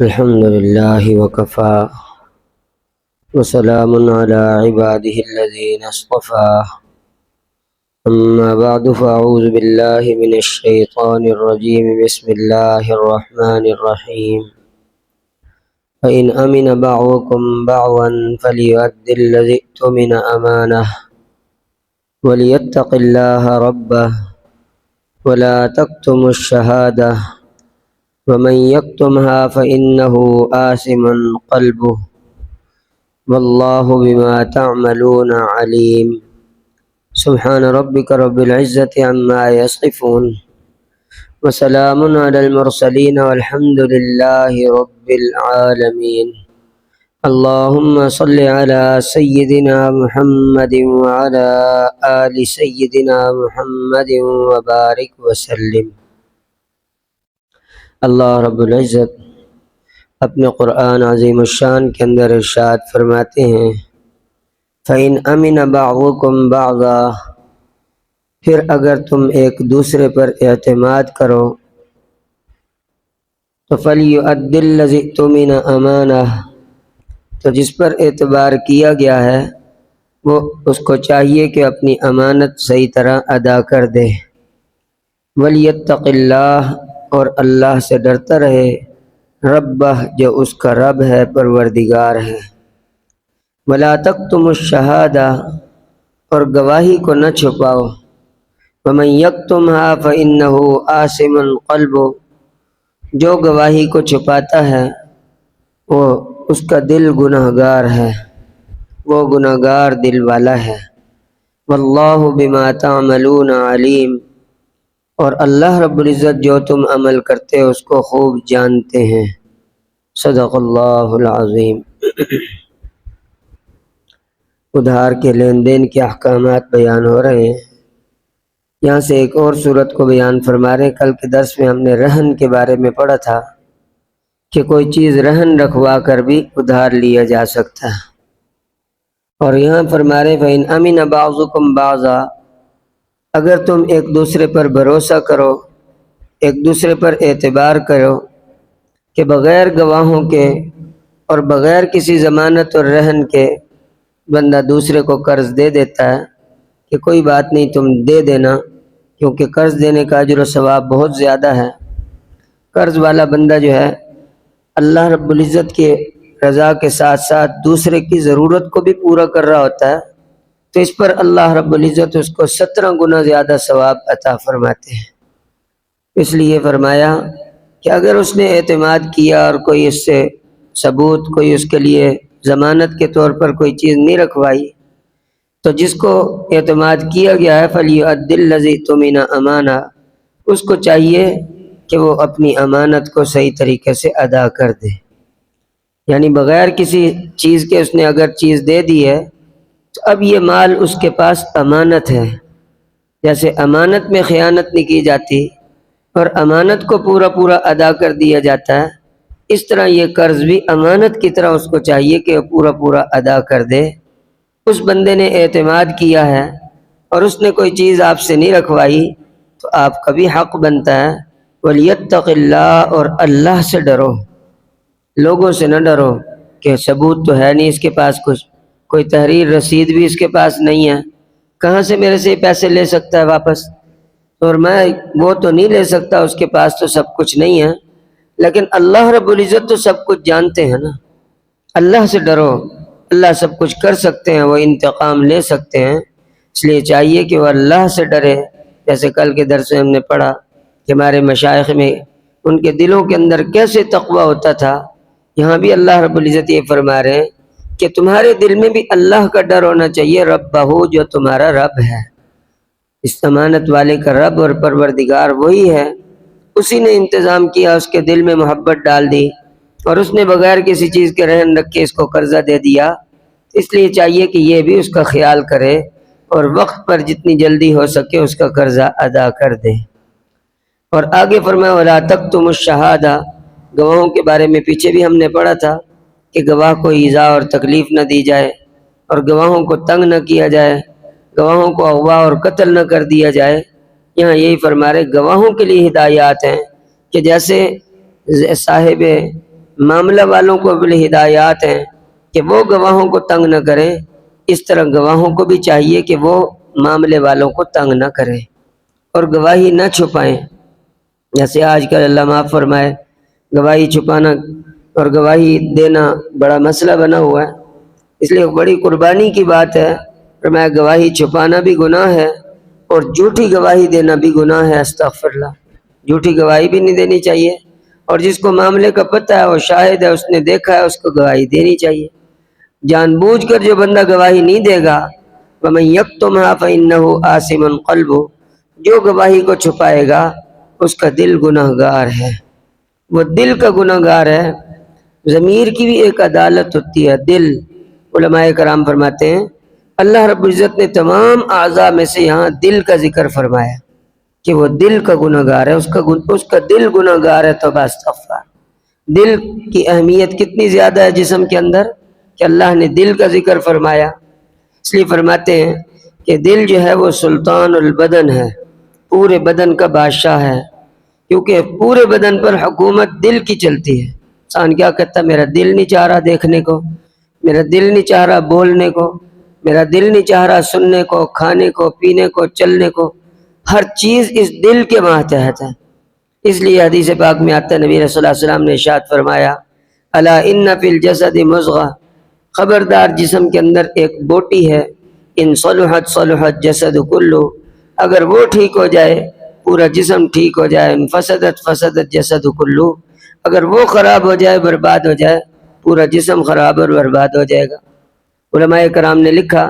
الحمد لله وكفى وسلام على عباده الذين اصطفى أما بعد فأعوذ بالله من الشيطان الرجيم بسم الله الرحمن الرحيم فإن أمن بعضكم بعضا فليؤد الذي اؤتمن أمانه وليتق الله ربه ولا تكتموا الشهادة ومن يكتمها فإنه آثم قلبه والله بما تعملون عليم سبحان ربك رب العزة عما يصفون وسلام على المرسلين والحمد لله رب العالمين اللهم صل على سيدنا محمد وعلى آل سيدنا محمد وبارك وسلم۔ اللہ رب العزت اپنے قرآن عظیم الشان کے اندر ارشاد فرماتے ہیں فَإِنْ أَمِنَ بَعْضُكُمْ بَعْضًا، پھر اگر تم ایک دوسرے پر اعتماد کرو تو فَلْيُؤَدِّ الَّذِي اؤْتُمِنَ أَمَانَهُ، تو جس پر اعتبار کیا گیا ہے وہ اس کو چاہیے کہ اپنی امانت صحیح طرح ادا کر دے، وَلْيَتَّقِ اللَّهَ، اور اللہ سے ڈرتا رہے، ربہ، جو اس کا رب ہے، پروردگار ہے، وَلَا تَكْتُمُوا الشَّهَادَةَ، اور گواہی کو نہ چھپاؤ، وَمَنْ يَكْتُمْهَا فَإِنَّهُ آثِمٌ قَلْبُهُ، جو گواہی کو چھپاتا ہے وہ اس کا دل گناہگار ہے، وہ گناہگار دل والا ہے، وَاللَّهُ بِمَا تَعْمَلُونَ عَلِيمٌ، اور اللہ رب العزت جو تم عمل کرتے ہو اس کو خوب جانتے ہیں۔ صدق اللہ العظیم۔ ادھار کے لین دین کے احکامات بیان ہو رہے ہیں، یہاں سے ایک اور صورت کو بیان فرما رہے ہیں۔ کل کے درس میں ہم نے رہن کے بارے میں پڑھا تھا کہ کوئی چیز رہن رکھوا کر بھی ادھار لیا جا سکتا ہے، اور یہاں فرما رہے فَإِنْ أَمِنَ بَعْضُكُمْ بَعْضًا، اگر تم ایک دوسرے پر بھروسہ کرو، ایک دوسرے پر اعتبار کرو کہ بغیر گواہوں کے اور بغیر کسی ضمانت اور رہن کے بندہ دوسرے کو قرض دے دیتا ہے کہ کوئی بات نہیں تم دے دینا، کیونکہ قرض دینے کا اجر و ثواب بہت زیادہ ہے۔ قرض والا بندہ جو ہے اللہ رب العزت کے رضا کے ساتھ ساتھ دوسرے کی ضرورت کو بھی پورا کر رہا ہوتا ہے، تو اس پر اللہ رب العزت اس کو 17 گنا زیادہ ثواب عطا فرماتے ہیں۔ اس لیے فرمایا کہ اگر اس نے اعتماد کیا اور کوئی اس سے ثبوت، کوئی اس کے لیے ضمانت کے طور پر کوئی چیز نہیں رکھوائی، تو جس کو اعتماد کیا گیا ہے فَلْيُؤَدِّ الَّذِي اؤْتُمِنَ أَمَانَهُ، اس کو چاہیے کہ وہ اپنی امانت کو صحیح طریقے سے ادا کر دے، یعنی بغیر کسی چیز کے اس نے اگر چیز دے دی ہے تو اب یہ مال اس کے پاس امانت ہے، جیسے امانت میں خیانت نہیں کی جاتی اور امانت کو پورا پورا ادا کر دیا جاتا ہے، اس طرح یہ قرض بھی امانت کی طرح اس کو چاہیے کہ پورا پورا ادا کر دے۔ اس بندے نے اعتماد کیا ہے اور اس نے کوئی چیز آپ سے نہیں رکھوائی تو آپ کا بھی حق بنتا ہے، وَلْيَتَّقِ اللَّهَ، اور اللہ سے ڈرو، لوگوں سے نہ ڈرو کہ ثبوت تو ہے نہیں اس کے پاس، کچھ کوئی تحریر رسید بھی اس کے پاس نہیں ہے، کہاں سے میرے سے پیسے لے سکتا ہے واپس، اور میں وہ تو نہیں لے سکتا، اس کے پاس تو سب کچھ نہیں ہے، لیکن اللہ رب العزت تو سب کچھ جانتے ہیں نا۔ اللہ سے ڈرو، اللہ سب کچھ کر سکتے ہیں، وہ انتقام لے سکتے ہیں، اس لیے چاہیے کہ وہ اللہ سے ڈرے۔ جیسے کل کے درس میں ہم نے پڑھا کہ ہمارے مشائخ میں ان کے دلوں کے اندر کیسے تقوی ہوتا تھا، یہاں بھی اللہ رب العزت یہ فرما رہے ہیں کہ تمہارے دل میں بھی اللہ کا ڈر ہونا چاہیے، ربہ، جو تمہارا رب ہے، اس امانت والے کا رب اور پروردگار وہی ہے، اسی نے انتظام کیا، اس کے دل میں محبت ڈال دی اور اس نے بغیر کسی چیز کے رہن رکھ کے اس کو قرضہ دے دیا، اس لیے چاہیے کہ یہ بھی اس کا خیال کرے اور وقت پر جتنی جلدی ہو سکے اس کا قرضہ ادا کر دے۔ اور آگے فرمایا وَلَا تَكْتُمُوا الشَّهَادَةَ، گواہوں کے بارے میں پیچھے بھی ہم نے پڑھا تھا کہ گواہ کو ایذا اور تکلیف نہ دی جائے اور گواہوں کو تنگ نہ کیا جائے، گواہوں کو اغوا اور قتل نہ کر دیا جائے۔ یہاں یہی فرما رہے گواہوں کے لیے ہدایات ہیں کہ جیسے صاحب معاملہ والوں کو بھی ہدایات ہیں کہ وہ گواہوں کو تنگ نہ کریں، اس طرح گواہوں کو بھی چاہیے کہ وہ معاملے والوں کو تنگ نہ کریں اور گواہی نہ چھپائیں۔ جیسے آج کل اللہ معاف فرمائے گواہی چھپانا اور گواہی دینا بڑا مسئلہ بنا ہوا ہے، اس لیے بڑی قربانی کی بات ہے۔ فرمایا گواہی چھپانا بھی گناہ ہے اور جھوٹی گواہی دینا بھی گناہ ہے، استغفر اللہ۔ جھوٹی گواہی بھی نہیں دینی چاہیے، اور جس کو معاملے کا پتہ ہے، وہ شاہد ہے، اس نے دیکھا ہے، اس کو گواہی دینی چاہیے۔ جان بوجھ کر جو بندہ گواہی نہیں دے گا، وَمَن يَكْتُمْهَا فَإِنَّهُ آثِمٌ قَلْبُهُ، جو گواہی کو چھپائے گا اس کا دل گناہگار ہے، وہ دل کا گناہگار ہے۔ ضمیر کی بھی ایک عدالت ہوتی ہے، دل۔ علماء کرام فرماتے ہیں اللہ رب العزت نے تمام اعضاء میں سے یہاں دل کا ذکر فرمایا کہ وہ دل کا گناہگار ہے، اس کا دل گناہگار ہے۔ توبہ استغفار۔ دل کی اہمیت کتنی زیادہ ہے جسم کے اندر کہ اللہ نے دل کا ذکر فرمایا۔ اس لیے فرماتے ہیں کہ دل جو ہے وہ سلطان البدن ہے، پورے بدن کا بادشاہ ہے، کیونکہ پورے بدن پر حکومت دل کی چلتی ہے۔ انسان کیا کہتا ہے؟ میرا دل نہیں چاہ رہا دیکھنے کو، میرا دل نہیں چاہ رہا بولنے کو، میرا دل نہیں چاہ رہا سننے کو، کھانے کو، پینے کو، چلنے کو، ہر چیز اس دل کے ماتحت ہے۔ اس لیے حدیث پاک میں آتا ہے، نبی صلی اللہ علیہ وسلم نے ارشاد فرمایا الا ان فی الجسد مضغہ، خبردار جسم کے اندر ایک بوٹی ہے، ان صلحت صلحت جسد کلو، اگر وہ ٹھیک ہو جائے پورا جسم ٹھیک ہو جائے، ان فسدت فسدت جسد کلو، اگر وہ خراب ہو جائے، برباد ہو جائے، پورا جسم خراب اور برباد ہو جائے گا۔ علماء کرام نے لکھا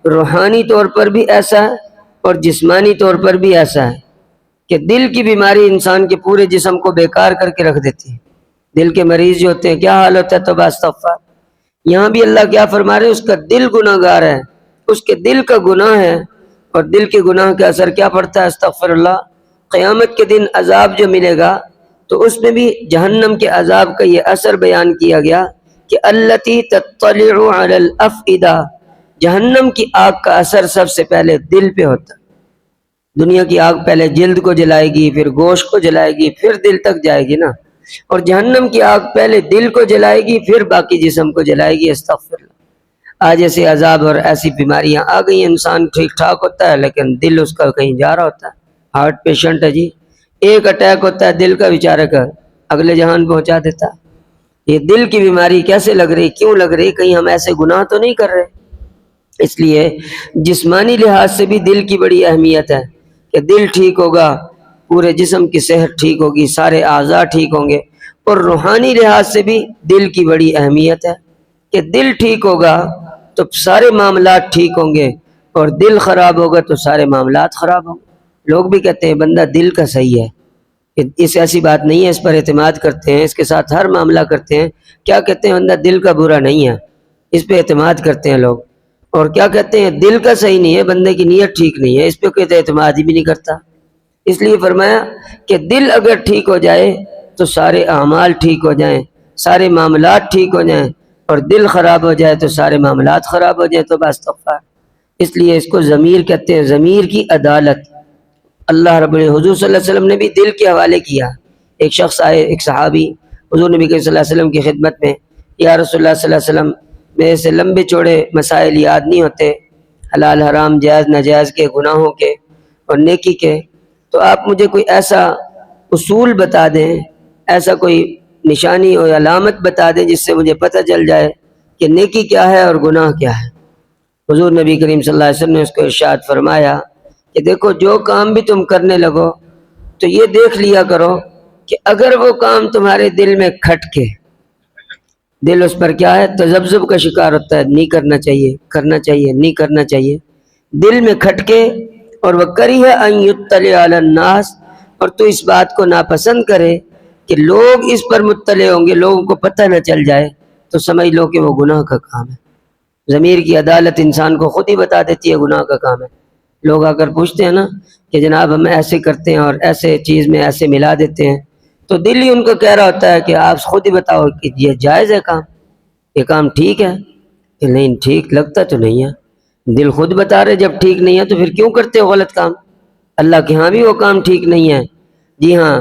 روحانی طور پر بھی ایسا ہے اور جسمانی طور پر بھی ایسا ہے کہ دل کی بیماری انسان کے پورے جسم کو بیکار کر کے رکھ دیتی ہے۔ دل کے مریض جو ہوتے ہیں کیا حال ہوتا ہے؟ توبہ استغفار۔ یہاں بھی اللہ کیا فرما رہے ہیں؟ اس کا دل گناہگار ہے، اس کے دل کا گناہ ہے، اور دل کے گناہ کا اثر کیا پڑتا ہے؟ استغفر اللہ۔ قیامت کے دن عذاب جو ملے گا تو اس میں بھی جہنم کے عذاب کا یہ اثر بیان کیا گیا کہ التی تطلع علی الافئدہ، جہنم کی آگ کا اثر سب سے پہلے دل پہ ہوتا ہے۔ دنیا کی آگ پہلے جلد کو جلائے گی، پھر گوشت کو جلائے گی، پھر دل تک جائے گی نا، اور جہنم کی آگ پہلے دل کو جلائے گی، پھر باقی جسم کو جلائے گی۔ استغفر اللہ۔ آج ایسے عذاب اور ایسی بیماریاں آ گئی، انسان ٹھیک ٹھاک ہوتا ہے لیکن دل اس کا کہیں جا رہا ہوتا ہے۔ ہارٹ پیشنٹ ہے جی، ایک اٹیک ہوتا ہے دل کا، بیچارے کا اگلے جہان پہنچا دیتا ہے۔ یہ دل کی بیماری کیسے لگ رہی، کیوں لگ رہی؟ کہیں ہم ایسے گناہ تو نہیں کر رہے؟ اس لیے جسمانی لحاظ سے بھی دل کی بڑی اہمیت ہے کہ دل ٹھیک ہوگا پورے جسم کی صحت ٹھیک ہوگی، سارے اعضاء ٹھیک ہوں گے۔ اور روحانی لحاظ سے بھی دل کی بڑی اہمیت ہے کہ دل ٹھیک ہوگا تو سارے معاملات ٹھیک ہوں گے، اور دل خراب ہوگا تو سارے معاملات خراب ہوں گے۔ لوگ بھی کہتے ہیں بندہ دل کا صحیح ہے، اس ایسی بات نہیں ہے، اس پر اعتماد کرتے ہیں، اس کے ساتھ ہر معاملہ کرتے ہیں۔ کیا کہتے ہیں؟ بندہ دل کا برا نہیں ہے، اس پہ اعتماد کرتے ہیں لوگ۔ اور کیا کہتے ہیں؟ دل کا صحیح نہیں ہے، بندے کی نیت ٹھیک نہیں ہے، اس پہ کوئی اعتماد ہی بھی نہیں کرتا۔ اس لیے فرمایا کہ دل اگر ٹھیک ہو جائے تو سارے اعمال ٹھیک ہو جائیں، سارے معاملات ٹھیک ہو جائیں، اور دل خراب ہو جائے تو سارے معاملات خراب ہو جائیں۔ تو استغفار۔ اس لیے اس کو ضمیر کہتے ہیں، ضمیر کی عدالت۔ اللہ رب حضور صلی اللہ علیہ وسلم نے بھی دل کے حوالے کیا۔ ایک شخص آئے، ایک صحابی حضور نبی صلی اللہ علیہ وسلم کی خدمت میں، یا رسول اللہ صلی اللہ علیہ وسلم میرے سے لمبے چوڑے مسائل یاد نہیں ہوتے، حلال حرام جائز ناجائز کے، گناہوں کے اور نیکی کے، تو آپ مجھے کوئی ایسا اصول بتا دیں، ایسا کوئی نشانی اور علامت بتا دیں جس سے مجھے پتہ چل جائے کہ نیکی کیا ہے اور گناہ کیا ہے۔ حضور نبی کریم صلی اللہ علیہ وسلم نے اس کو ارشاد فرمایا کہ دیکھو جو کام بھی تم کرنے لگو تو یہ دیکھ لیا کرو کہ اگر وہ کام تمہارے دل میں کھٹکے، دل اس پر کیا ہے؟ تذبذب کا شکار ہوتا ہے، نہیں کرنا چاہیے، کرنا چاہیے، نہیں کرنا چاہیے، دل میں کھٹکے، اور وہ کریہ ان یطلع علی الناس، اور تو اس بات کو ناپسند کرے کہ لوگ اس پر مطلع ہوں گے، لوگوں کو پتہ نہ چل جائے، تو سمجھ لو کہ وہ گناہ کا کام ہے۔ ضمیر کی عدالت انسان کو خود ہی بتا دیتی ہے گناہ کا کام ہے۔ لوگ آ کر پوچھتے ہیں نا کہ جناب ہم ایسے کرتے ہیں اور ایسے چیز میں ایسے ملا دیتے ہیں، تو دل ہی ان کو کہہ رہا ہوتا ہے کہ آپ خود ہی بتاؤ کہ یہ جائز ہے کام، یہ کام ٹھیک ہے کہ نہیں؟ ٹھیک لگتا تو نہیں ہے، دل خود بتا رہے جب ٹھیک نہیں ہے تو پھر کیوں کرتے ہو غلط کام؟ اللہ کے ہاں بھی وہ کام ٹھیک نہیں ہے۔ جی ہاں،